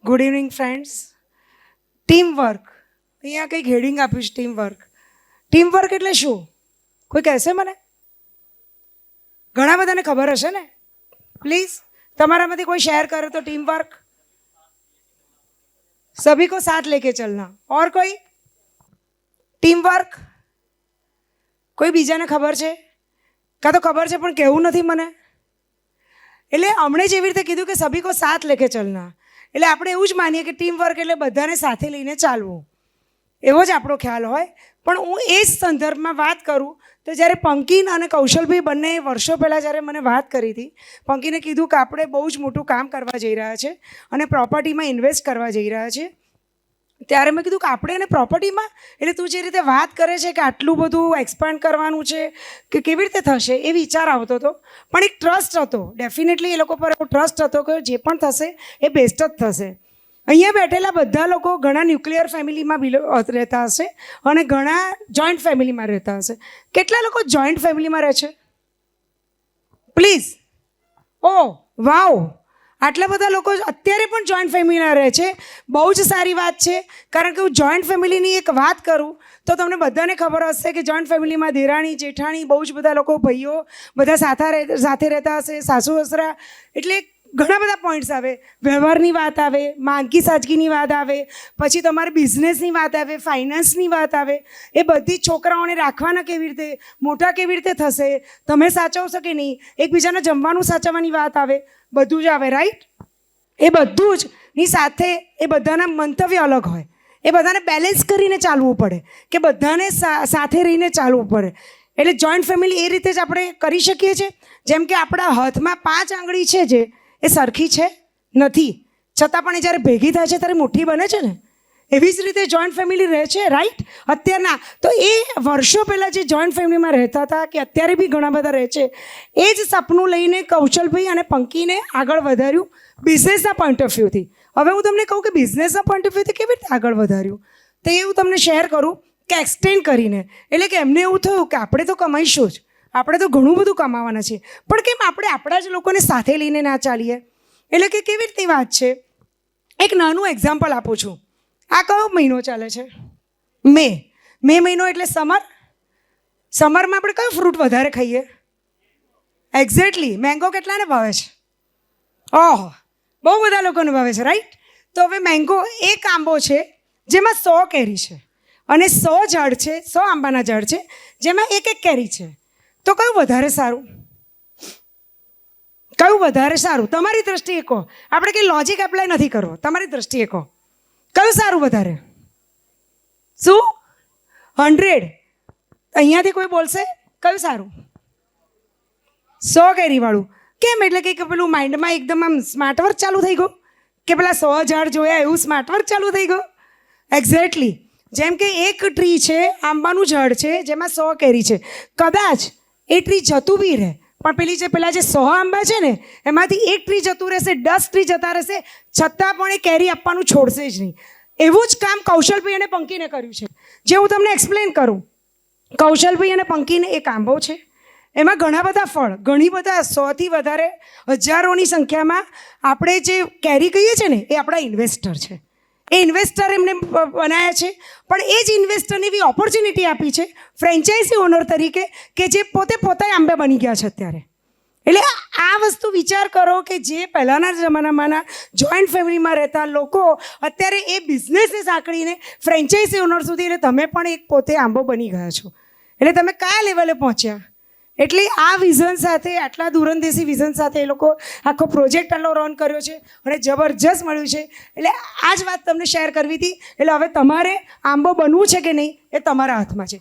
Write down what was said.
Good evening friends. Team work, અહીંયા કંઈક heading આપ્યું છે ટીમ વર્ક. ટીમ વર્ક એટલે શું? કોઈ કહેશે મને? ઘણા બધાને ખબર હશે ને. પ્લીઝ તમારામાંથી કોઈ શેર કરે તો. ટીમ વર્ક સભી કો સાથ લેકે ચલના. ઓર કોઈ ટીમ વર્ક? કોઈ બીજાને ખબર છે? કાં તો ખબર છે પણ કહેવું નથી મને. એટલે હમણે જ એવી રીતે કીધું કે સભી કો સાથ લેકે ચલના, એટલે આપણે એવું જ માનીએ કે ટીમ વર્ક એટલે બધાને સાથે લઈને ચાલવું, એવો જ આપણો ખ્યાલ હોય. પણ હું એ જ સંદર્ભમાં વાત કરું તો જ્યારે પંકિન અને કૌશલભાઈ બંને વર્ષો પહેલાં જ્યારે મને વાત કરી હતી, પંકિને કીધું કે આપણે બહુ જ મોટું કામ કરવા જઈ રહ્યા છે અને પ્રોપર્ટીમાં ઇન્વેસ્ટ કરવા જઈ રહ્યા છે, ત્યારે મેં કીધું કે આપણે એને પ્રોપર્ટીમાં, એટલે તું જે રીતે વાત કરે છે કે આટલું બધું એક્સપાન્ડ કરવાનું છે કે કેવી રીતે થશે એ વિચાર આવતો હતો. પણ એક ટ્રસ્ટ હતો, ડેફિનેટલી એ લોકો પર એવો ટ્રસ્ટ હતો કે જે પણ થશે એ બેસ્ટ જ થશે. અહીંયા બેઠેલા બધા લોકો ઘણા ન્યુક્લિયર ફેમિલીમાં રહેતા હશે અને ઘણા જોઈન્ટ ફેમિલીમાં રહેતા હશે. કેટલા લોકો જોઈન્ટ ફેમિલીમાં રહે છે? પ્લીઝ. ઓ વાવ, આટલા બધા લોકો અત્યારે પણ જોઈન્ટ ફેમિલીમાં રહે છે. બહુ જ સારી વાત છે. કારણ કે હું જોઈન્ટ ફેમિલીની એક વાત કરું તો તમને બધાને ખબર હશે કે જોઈન્ટ ફેમિલીમાં દેરાણી જેઠાણી બહુ જ બધા લોકો, ભાઈઓ બધા સાથે રહેતા હશે, સાસુ સસરા, એટલે ઘણા બધા પોઈન્ટ્સ આવે. વ્યવહારની વાત આવે, માંદગી સાજગીની વાત આવે, પછી તમારે બિઝનેસની વાત આવે, ફાઇનાન્સની વાત આવે, એ બધી છોકરાઓને રાખવાના કેવી રીતે, મોટા કેવી રીતે થશે, તમે સાચવશો કે નહીં, એકબીજાને જમવાનું સાચવવાની વાત આવે, બધું જ આવે. રાઈટ? એ બધું જ ની સાથે એ બધાના મંતવ્ય અલગ હોય. એ બધાને બેલેન્સ કરીને ચાલવું પડે કે બધાને સાથે રહીને ચાલવું પડે. એટલે જોઈન્ટ ફેમિલી એ રીતે જ આપણે કરી શકીએ છીએ. જેમ કે આપણા હાથમાં 5 આંગળી છે જે એ સરખી છે નથી, છતાં પણ એ જ્યારે ભેગી થાય છે ત્યારે મુઠ્ઠી બને છે ને. એવી જ રીતે જોઈન્ટ ફેમિલી રહે છે. રાઈટ? અત્યારના તો એ વર્ષો પહેલાં જે જોઈન્ટ ફેમિલીમાં રહેતા હતા કે અત્યારે બી ઘણા બધા રહે છે, એ જ સપનું લઈને કૌશલભાઈ અને પંકીને આગળ વધાર્યું બિઝનેસના પોઈન્ટ ઓફ વ્યૂથી. હવે હું તમને કહું કે બિઝનેસના પોઈન્ટ ઓફ વ્યૂથી કેવી રીતે આગળ વધાર્યું તો એ હું તમને શેર કરું કે એક્સટેન્ડ કરીને. એટલે કે એમને એવું થયું કે આપણે તો કમાઈશું જ, આપણે તો ઘણું બધું કમાવાના છીએ, પણ કેમ આપણે આપણા જ લોકોને સાથે લઈને ના ચાલીએ? એટલે કે કેવી રીતે વાત છે, એક નાનું એક્ઝામ્પલ આપું છું. આ કયો મહિનો ચાલે છે? મે. મે મહિનો એટલે સમર. સમરમાં આપણે કયો ફ્રૂટ વધારે ખાઈએ? એક્ઝેક્ટલી. મેંગો કેટલાને ભાવે છે? ઓહ, બહુ બધા લોકોને ભાવે છે. રાઈટ? તો હવે મેંગો એક આંબો છે જેમાં 100 કેરી છે અને 100 ઝાડ છે, 100 આંબાના ઝાડ છે જેમાં એક કેરી છે. તો કયું વધારે સારું? કયું વધારે સારું તમારી દ્રષ્ટિએ કહો. આપણે કંઈ લોજિક એપ્લાય નથી કરવો, તમારી દ્રષ્ટિએ કહો કયું સારું વધારે? શું? 100? અહીંયાથી કોઈ બોલશે કયું સારું? 100 કેરીવાળું. કેમ? એટલે કંઈક પેલું માઇન્ડમાં એકદમ આમ સ્માર્ટ વર્ક ચાલુ થઈ ગયું કે પેલા 100 ઝાડ જોયા એવું સ્માર્ટ વર્ક ચાલુ થઈ ગયું. એક્ઝેક્ટલી. જેમ કે એક ટ્રી છે, આંબાનું ઝાડ છે જેમાં 100 કેરી છે, કદાચ એ ટ્રી જતું બી રહે પણ પેલા જે 100 આંબા છે ને એમાંથી એક ટ્રી જતું રહેશે, 10 ટ્રી જતા રહેશે, છતાં પણ એ કેરી આપવાનું છોડશે જ નહીં. એવું જ કામ કૌશલભાઈ અને પંકીને કર્યું છે. જે હું તમને એક્સપ્લેન કરું. કૌશલભાઈ અને પંકીને એક આંબો છે, એમાં ઘણા બધા ફળ, ઘણી બધા 100થી વધારે હજારોની સંખ્યામાં આપણે જે કેરી કહીએ છીએ ને એ આપણા ઇન્વેસ્ટર છે. એ ઇન્વેસ્ટર એમને બનાવ્યા છે, પણ એ જ ઇન્વેસ્ટરને એવી ઓપોર્ચ્યુનિટી આપી છે ફ્રેન્ચાઇઝી ઓનર તરીકે કે જે પોતે આંબે બની ગયા છે અત્યારે. એટલે આ વસ્તુ વિચાર કરો કે જે પહેલાંના જમાનામાંના જોઈન્ટ ફેમિલીમાં રહેતા લોકો અત્યારે એ બિઝનેસને સાંકળીને ફ્રેન્ચાઇઝી ઓનર સુધી, એટલે તમે પણ એક પોતે આંબો બની ગયા છો. એટલે તમે કયા લેવલે પહોંચ્યા? એટલે આ વિઝન સાથે, આટલા દૂરંદેશી વિઝન સાથે એ લોકો આખો પ્રોજેક્ટ આટલો રન કર્યો છે અને જબરજસ્ત મળ્યું છે. એટલે આ જ વાત તમને શેર કરવી હતી. એટલે હવે તમારે આંબો બનવું છે કે નહીં એ તમારા હાથમાં છે.